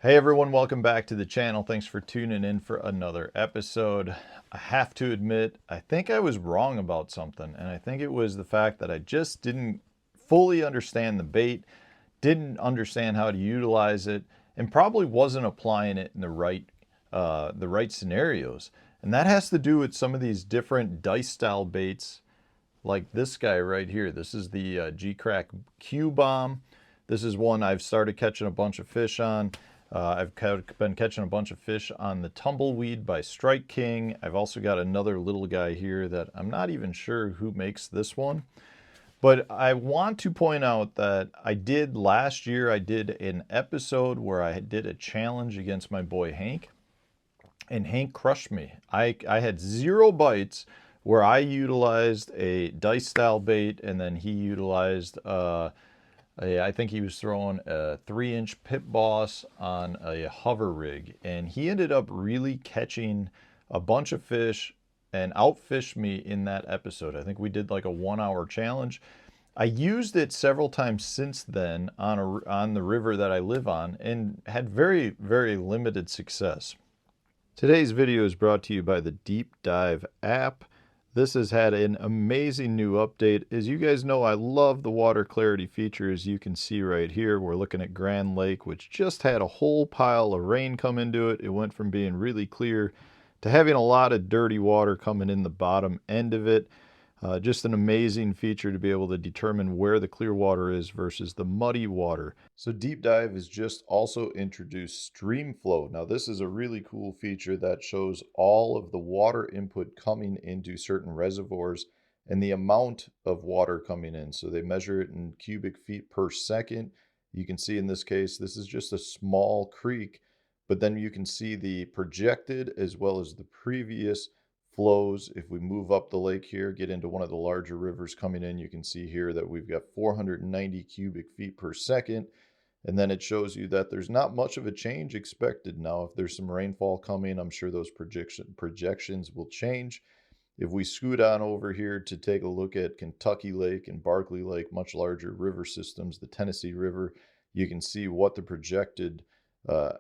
Hey everyone, welcome back to the channel. Thanks for tuning in for another episode. I have to admit, I think I was wrong about something, and I think it was the fact that I just didn't fully understand the bait, didn't understand how to utilize it, and probably wasn't applying it in the right scenarios. And that has to do with some of these different dice style baits, like this guy right here. This is the G-Crack Q-Bomb. This is one I've started catching a bunch of fish on. I've been catching a bunch of fish on the Tumbleweed by Strike King. I've also got another little guy here that I'm not even sure who makes this one. But I want to point out that last year, I did an episode where I did a challenge against my boy Hank. And Hank crushed me. I had 0 bites where I utilized a dice style bait, and then he utilized I think he was throwing a 3-inch Pit Boss on a hover rig, and he ended up really catching a bunch of fish and outfished me in that episode. I think we did like a 1-hour challenge. I used it several times since then on the river that I live on and had very, very limited success. Today's video is brought to you by the Deep Dive app. This has had an amazing new update. As you guys know, I love the water clarity feature. As you can see right here, we're looking at Grand Lake, which just had a whole pile of rain come into it. It went from being really clear to having a lot of dirty water coming in the bottom end of it. Just an amazing feature to be able to determine where the clear water is versus the muddy water. So Deep Dive has just also introduced Stream Flow. Now this is a really cool feature that shows all of the water input coming into certain reservoirs and the amount of water coming in. So they measure it in cubic feet per second. You can see in this case, this is just a small creek, but then you can see the projected as well as the previous flows. If we move up the lake here, get into one of the larger rivers coming in, you can see here that we've got 490 cubic feet per second. And then it shows you that there's not much of a change expected. Now, if there's some rainfall coming, I'm sure those projections will change. If we scoot on over here to take a look at Kentucky Lake and Barkley Lake, much larger river systems, the Tennessee River, you can see what the projected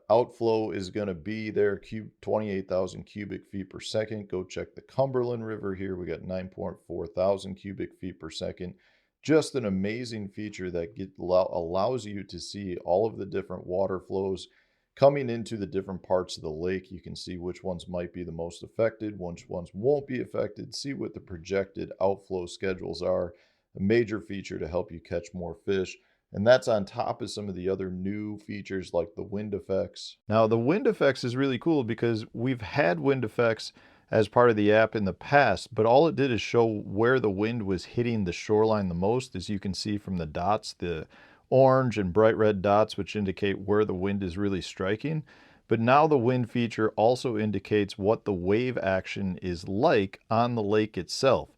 outflow is going to be there, 28,000 cubic feet per second. Go check the Cumberland River here. We got 9.4 thousand cubic feet per second. Just an amazing feature that allows you to see all of the different water flows coming into the different parts of the lake. You can see which ones might be the most affected, which ones won't be affected, see what the projected outflow schedules are. A major feature to help you catch more fish. And that's on top of some of the other new features like the wind effects. Now, the wind effects is really cool because we've had wind effects as part of the app in the past, but all it did is show where the wind was hitting the shoreline the most, as you can see from the dots, the orange and bright red dots, which indicate where the wind is really striking. But now the wind feature also indicates what the wave action is like on the lake itself.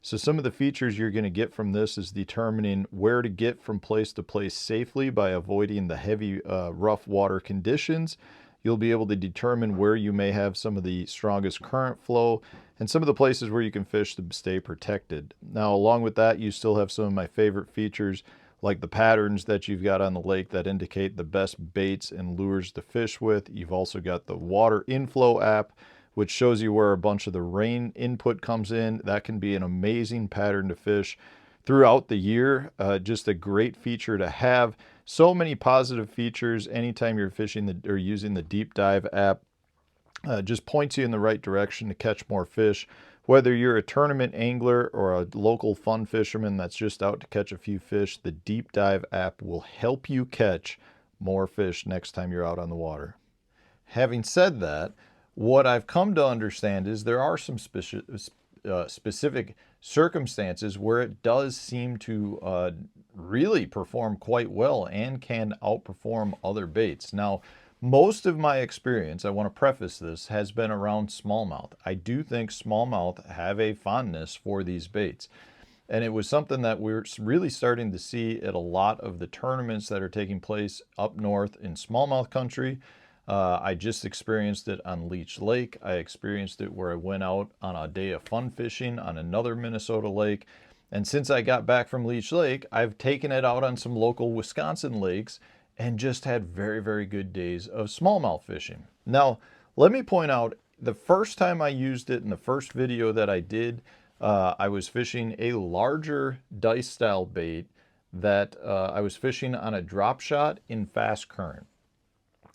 So some of the features you're going to get from this is determining where to get from place to place safely by avoiding the heavy, rough water conditions. You'll be able to determine where you may have some of the strongest current flow and some of the places where you can fish to stay protected. Now, along with that, you still have some of my favorite features like the patterns that you've got on the lake that indicate the best baits and lures to fish with. You've also got the water inflow app, which shows you where a bunch of the rain input comes in. That can be an amazing pattern to fish throughout the year. Just a great feature to have. So many positive features anytime you're fishing or using the Deep Dive app. Just points you in the right direction to catch more fish. Whether you're a tournament angler or a local fun fisherman that's just out to catch a few fish, the Deep Dive app will help you catch more fish next time you're out on the water. Having said that, what I've come to understand is there are some specific circumstances where it does seem to really perform quite well and can outperform other baits. Now, most of my experience, I want to preface this, has been around smallmouth. I do think smallmouth have a fondness for these baits. And it was something that we're really starting to see at a lot of the tournaments that are taking place up north in smallmouth country. I just experienced it on Leech Lake. I experienced it where I went out on a day of fun fishing on another Minnesota lake. And since I got back from Leech Lake, I've taken it out on some local Wisconsin lakes and just had very, very good days of smallmouth fishing. Now, let me point out, the first time I used it in the first video that I did, I was fishing a larger dice style bait that I was fishing on a drop shot in fast current.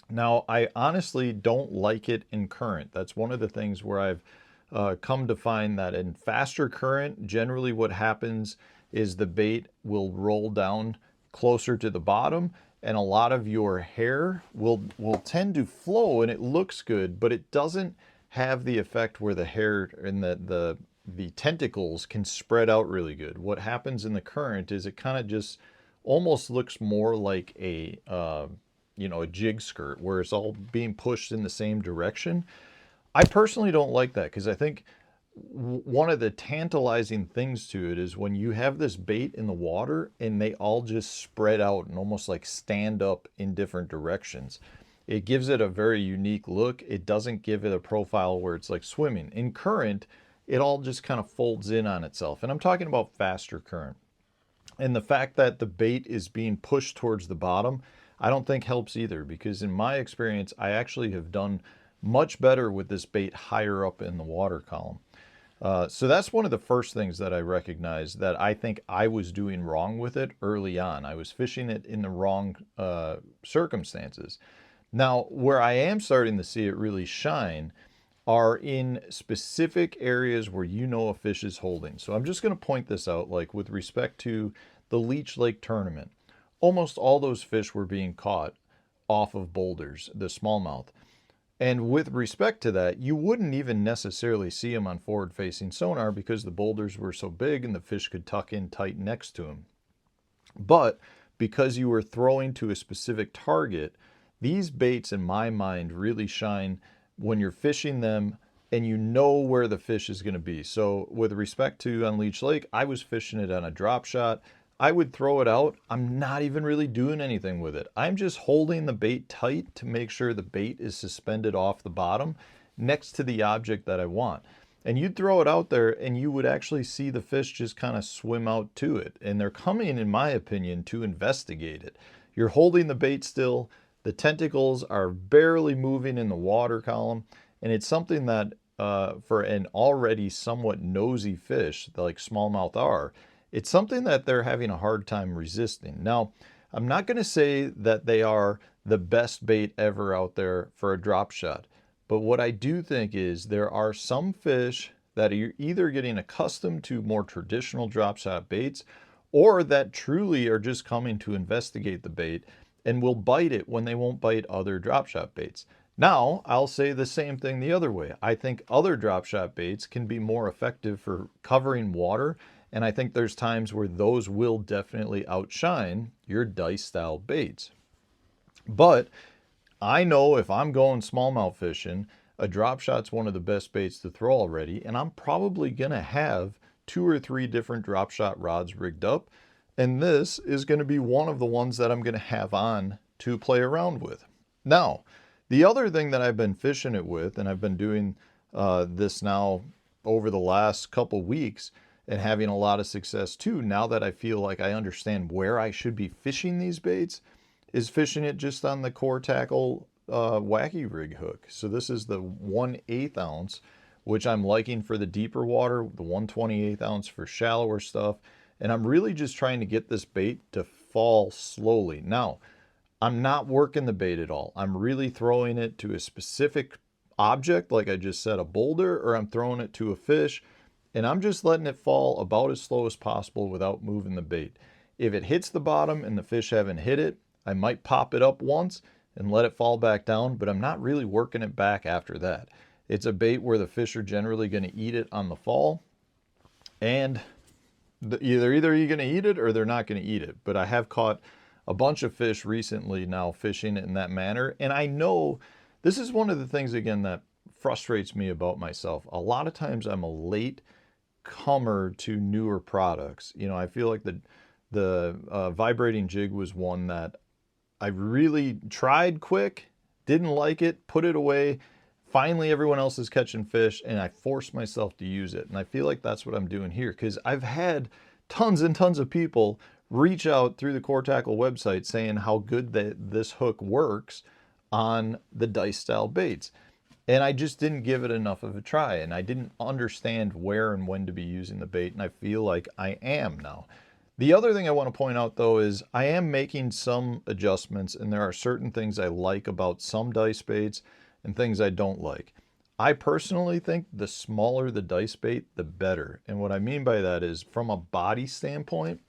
Now, I honestly don't like it in current. That's one of the things where I've come to find that in faster current, generally what happens is the bait will roll down closer to the bottom, and a lot of your hair will tend to flow, and it looks good, but it doesn't have the effect where the hair and the tentacles can spread out really good. What happens in the current is it kind of just almost looks more like a a jig skirt where it's all being pushed in the same direction. I personally don't like that, because I think one of the tantalizing things to it is when you have this bait in the water and they all just spread out and almost like stand up in different directions. It gives it a very unique look. It doesn't give it a profile where it's like swimming. In current, it all just kind of folds in on itself. And I'm talking about faster current. And the fact that the bait is being pushed towards the bottom, I don't think helps either, because in my experience, I actually have done much better with this bait higher up in the water column. So that's one of the first things that I recognized that I think I was doing wrong with it early on. I was fishing it in the wrong circumstances. Now, where I am starting to see it really shine are in specific areas where you know a fish is holding. So I'm just going to point this out, like with respect to the Leech Lake tournament. Almost all those fish were being caught off of boulders, the smallmouth. And with respect to that, you wouldn't even necessarily see them on forward-facing sonar because the boulders were so big and the fish could tuck in tight next to them. But because you were throwing to a specific target, these baits in my mind really shine when you're fishing them and you know where the fish is going to be. So with respect to on Leech Lake, I was fishing it on a drop shot. I would throw it out. I'm not even really doing anything with it. I'm just holding the bait tight to make sure the bait is suspended off the bottom next to the object that I want. And you'd throw it out there and you would actually see the fish just kind of swim out to it. And they're coming, in my opinion, to investigate it. You're holding the bait still. The tentacles are barely moving in the water column. And it's something that for an already somewhat nosy fish like smallmouth are, it's something that they're having a hard time resisting. Now, I'm not going to say that they are the best bait ever out there for a drop shot, but what I do think is there are some fish that are either getting accustomed to more traditional drop shot baits, or that truly are just coming to investigate the bait and will bite it when they won't bite other drop shot baits. Now, I'll say the same thing the other way. I think other drop shot baits can be more effective for covering water, and I think there's times where those will definitely outshine your dice style baits. But I know if I'm going smallmouth fishing, a drop shot's one of the best baits to throw already, and I'm probably going to have 2 or 3 different drop shot rods rigged up, and this is going to be one of the ones that I'm going to have on to play around with. Now, the other thing that I've been fishing it with, and I've been doing this now over the last couple weeks, and having a lot of success too, now that I feel like I understand where I should be fishing these baits, is fishing it just on the core tackle wacky rig hook. So this is the 1/8 ounce, which I'm liking for the deeper water, the 1/28 ounce for shallower stuff. And I'm really just trying to get this bait to fall slowly. Now, I'm not working the bait at all. I'm really throwing it to a specific object, like I just said, a boulder, or I'm throwing it to a fish, and I'm just letting it fall about as slow as possible without moving the bait. If it hits the bottom and the fish haven't hit it, I might pop it up once and let it fall back down, but I'm not really working it back after that. It's a bait where the fish are generally going to eat it on the fall, and either you're going to eat it or they're not going to eat it. But I have caught a bunch of fish recently now fishing it in that manner, and I know this is one of the things, again, that frustrates me about myself. A lot of times I'm a late comer to newer products. You know, I feel like the vibrating jig was one that I really tried quick, didn't like it, put it away. Finally, everyone else is catching fish, and I forced myself to use it. And I feel like that's what I'm doing here, because I've had tons and tons of people reach out through the Core Tackle website saying how good this hook works on the dice style baits. And I just didn't give it enough of a try, and I didn't understand where and when to be using the bait, and I feel like I am now. The other thing I want to point out though is I am making some adjustments, and there are certain things I like about some dice baits and things I don't like. I personally think the smaller the dice bait, the better. And what I mean by that is from a body standpoint,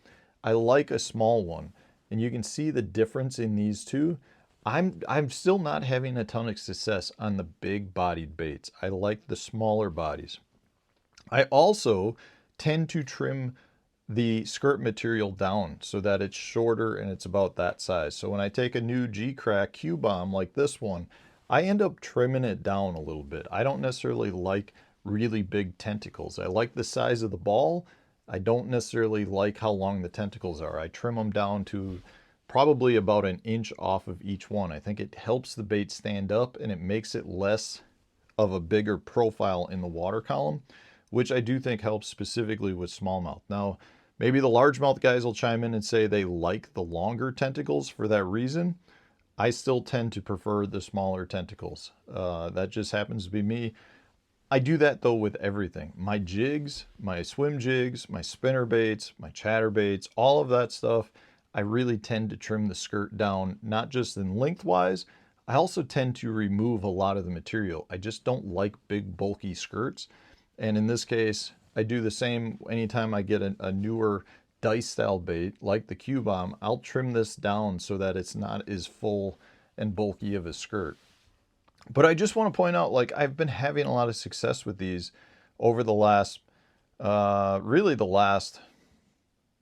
I like a small one. And you can see the difference in these two. I'm still not having a ton of success on the big bodied baits. I like the smaller bodies. I also tend to trim the skirt material down so that it's shorter and it's about that size. So when I take a new G-Crack Q-Bomb like this one, I end up trimming it down a little bit. I don't necessarily like really big tentacles. I like the size of the ball. I don't necessarily like how long the tentacles are. I trim them down to probably about an inch off of each one. I think it helps the bait stand up and it makes it less of a bigger profile in the water column, which I do think helps specifically with smallmouth. Now, maybe the largemouth guys will chime in and say they like the longer tentacles for that reason. I still tend to prefer the smaller tentacles. That just happens to be me. I do that though with everything. My jigs, my swim jigs, my spinner baits, my chatter baits, all of that stuff, I really tend to trim the skirt down, not just in lengthwise. I also tend to remove a lot of the material. I just don't like big bulky skirts. And in this case, I do the same anytime I get a newer dice style bait like the Q-Bomb. I'll trim this down so that it's not as full and bulky of a skirt. But I just want to point out, like, I've been having a lot of success with these over the last, really the last,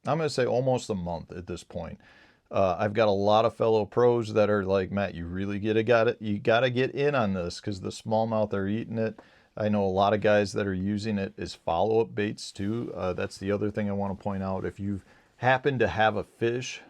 I'm going to say almost a month at this point. I've got a lot of fellow pros that are like, Matt, you really you got to get in on this because the smallmouth are eating it. I know a lot of guys that are using it as follow-up baits too. That's the other thing I want to point out. If you happen to have a fish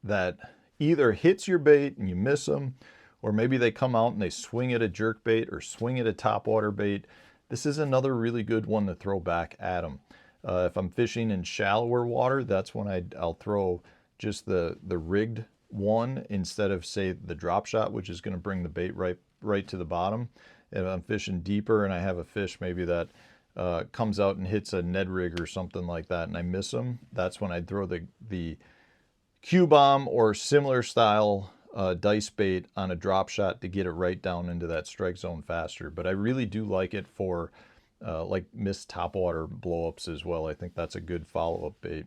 that either hits your bait and you miss them, or maybe they come out and they swing at a jerk bait or swing at a topwater bait, this is another really good one to throw back at them. If I'm fishing in shallower water, that's when I'll throw just the rigged one instead of, say, the drop shot, which is going to bring the bait right to the bottom. If I'm fishing deeper and I have a fish maybe that comes out and hits a Ned rig or something like that and I miss them, that's when I'd throw the Q-Bomb or similar style dice bait on a drop shot to get it right down into that strike zone faster. But I really do like it for like missed topwater blowups as well. I think that's a good follow-up bait.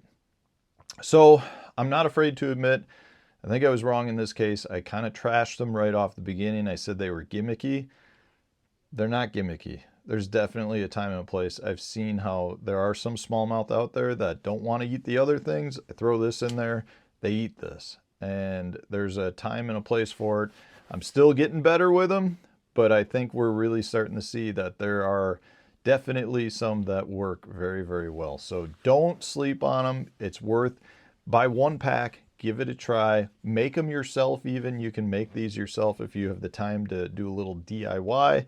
So I'm not afraid to admit, I think I was wrong in this case. I kind of trashed them right off the beginning. I said they were gimmicky. They're not gimmicky. There's definitely a time and a place. I've seen how there are some smallmouth out there that don't want to eat the other things. I throw this in there, they eat this. And there's a time and a place for it. I'm still getting better with them, but I think we're really starting to see that there are definitely some that work very, very well. So don't sleep on them. It's worth, buy one pack, give it a try, make them yourself even. You can make these yourself if you have the time to do a little DIY.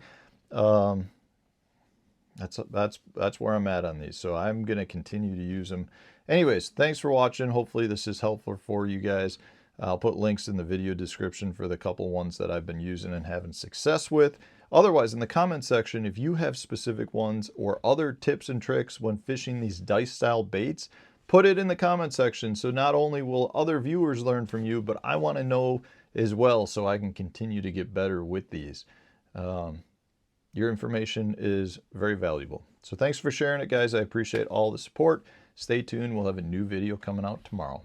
That's where I'm at on these. So I'm going to continue to use them. Anyways, thanks for watching. Hopefully this is helpful for you guys. I'll put links in the video description for the couple ones that I've been using and having success with. Otherwise, in the comment section, if you have specific ones or other tips and tricks when fishing these dice style baits, put it in the comment section. So not only will other viewers learn from you, but I want to know as well so I can continue to get better with these. Your information is very valuable. So thanks for sharing it, guys. I appreciate all the support. Stay tuned. We'll have a new video coming out tomorrow.